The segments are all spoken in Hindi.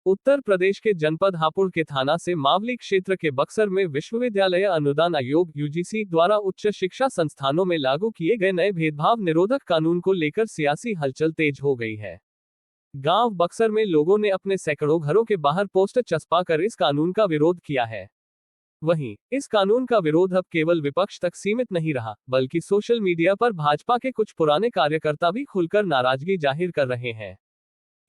उत्तर प्रदेश के जनपद हापुड़ के थाना से मावली क्षेत्र के बक्सर में विश्वविद्यालय अनुदान आयोग यूजीसी द्वारा उच्च शिक्षा संस्थानों में लागू किए गए नए भेदभाव निरोधक कानून को लेकर सियासी हलचल तेज हो गई है। गांव बक्सर में लोगों ने अपने सैकड़ों घरों के बाहर पोस्टर चस्पाकर इस कानून का विरोध किया है। वहीं इस कानून का विरोध अब केवल विपक्ष तक सीमित नहीं रहा, बल्कि सोशल मीडिया पर भाजपा के कुछ पुराने कार्यकर्ता भी खुलकर नाराजगी जाहिर कर रहे हैं।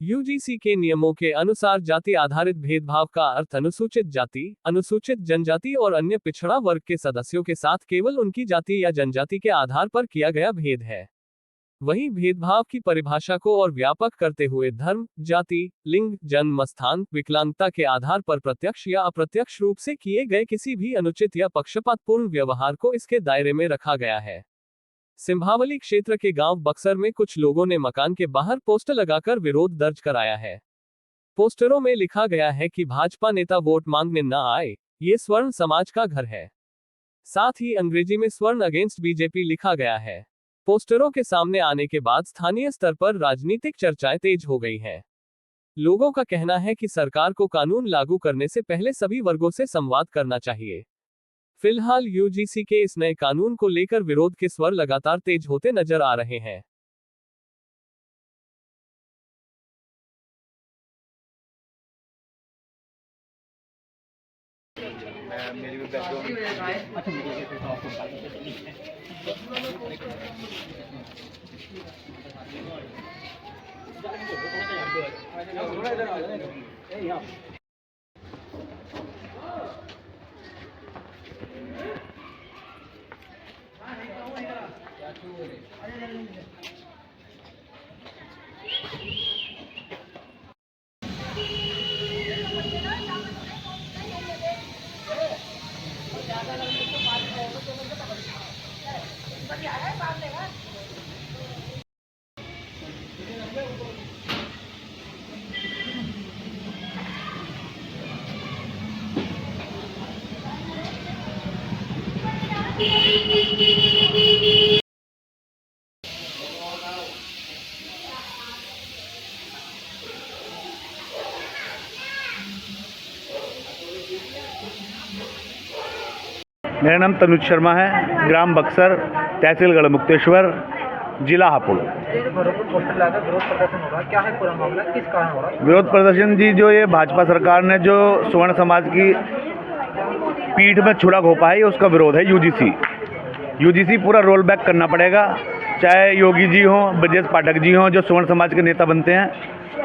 यूजीसी के नियमों के अनुसार जाति आधारित भेदभाव का अर्थ अनुसूचित जाति, अनुसूचित जनजाति और अन्य पिछड़ा वर्ग के सदस्यों के साथ केवल उनकी जाति या जनजाति के आधार पर किया गया भेद है। वहीं भेदभाव की परिभाषा को और व्यापक करते हुए धर्म, जाति, लिंग, जन्म स्थान, विकलांगता के आधार पर प्रत्यक्ष या अप्रत्यक्ष रूप से किए गए किसी भी अनुचित या पक्षपातपूर्ण व्यवहार को इसके दायरे में रखा गया है। सिंभावली क्षेत्र के गांव बक्सर में कुछ लोगों ने मकान के बाहर पोस्टर लगाकर विरोध दर्ज कराया है। पोस्टरों में लिखा गया है कि भाजपा नेता वोट मांगने न आए, ये स्वर्ण समाज का घर है। साथ ही अंग्रेजी में स्वर्ण अगेंस्ट बीजेपी लिखा गया है। पोस्टरों के सामने आने के बाद स्थानीय स्तर पर राजनीतिक चर्चाएं तेज हो गई हैं। लोगों का कहना है कि सरकार को कानून लागू करने से पहले सभी वर्गों से संवाद करना चाहिए। फिलहाल यूजीसी के इस नए कानून को लेकर विरोध के स्वर लगातार तेज होते नजर आ रहे हैं। मेरा नाम तनुज शर्मा है, ग्राम बक्सर, तहसील गढ़मुक्तेश्वर, जिला हापुड़। क्या है पूरा मामला, किस कारण हो रहा है विरोध प्रदर्शन जी? जो ये भाजपा सरकार ने जो स्वर्ण समाज की पीठ में छुरा घोंपा है, उसका विरोध है। यूजीसी पूरा रोल बैक करना पड़ेगा, चाहे योगी जी हों, ब्रजेश पाठक जी हों, जो स्वर्ण समाज के नेता बनते हैं।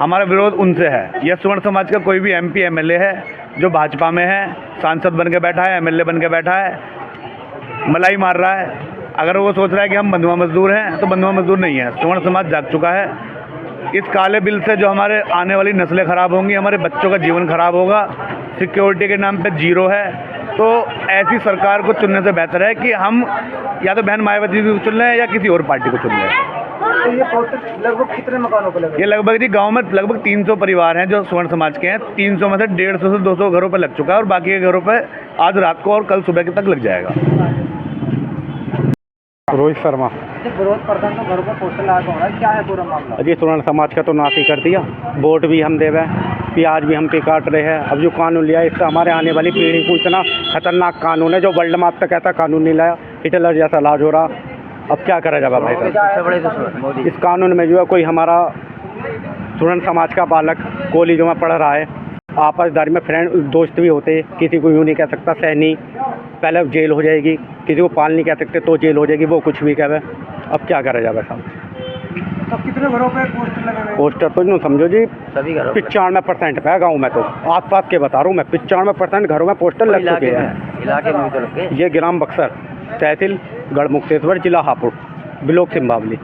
हमारा विरोध उनसे है। यह स्वर्ण समाज का कोई भी एमपी एमएलए है जो भाजपा में है, सांसद बन के बैठा है, एमएलए बन के बैठा है, मलाई मार रहा है। अगर वो सोच रहा है कि हम बंधुआ मजदूर हैं, तो बंधुआ मजदूर नहीं है। स्वर्ण समाज जाग चुका है। इस काले बिल से जो हमारे आने वाली नस्लें खराब होंगी, हमारे बच्चों का जीवन खराब होगा। सिक्योरिटी के नाम पे जीरो है। तो ऐसी सरकार को चुनने से बेहतर है कि हम या तो बहन मायावती को चुन लें या किसी और पार्टी को चुन लें। तो ये लगभग कितने मकानों पर लगे? ये लगभग जी गांव में लगभग 300 परिवार हैं जो स्वर्ण समाज के हैं। 300 में से 150 से 200 घरों पर लग चुका है और बाकी के घरों पर आज रात को और कल सुबह तक लग जाएगा। रोहित शर्मा। विरोध प्रदर्शन तो घरों पर पोस्टर लगा हो रहा है, क्या है पूरा मामला? अजी स्वर्ण समाज का तो नाश ही कर दिया। वोट भी हम देवे, प्याज भी हम पे काट रहे हैं। अब जो कानून लिया, इससे हमारे आने वाली पीढ़ी को इतना खतरनाक कानून है जो वर्ल्ड में अब तक ऐसा कानून नहीं लाया। हिटलर जैसा इलाज हो रहा। अब क्या करा जाएगा भाई साहब? इस कानून में जो है कोई हमारा स्वर्ण समाज का बालक कॉलेजों में पढ़ रहा है, आपसदारी में फ्रेंड दोस्त भी होते, किसी को यूँ नहीं कह सकता सहनी, पहले जेल हो जाएगी। किसी को पाल नहीं कह सकते तो जेल हो जाएगी, वो कुछ भी कहे। अब क्या करा जाएगा साहब? तो कितने घरों पे पोस्टर लगे हुए? पोस्टर तो यूँ समझो जी 95% पे है गाँव में। तो आसपास के बता रहा हूँ मैं, 95% घरों में पोस्टर लग चुके हैं। इलाके में तो लगे। ये ग्राम बक्सर, तहसील गढ़मुक्तेश्वर, जिला हापुड़, ब्लॉक सिंभावली।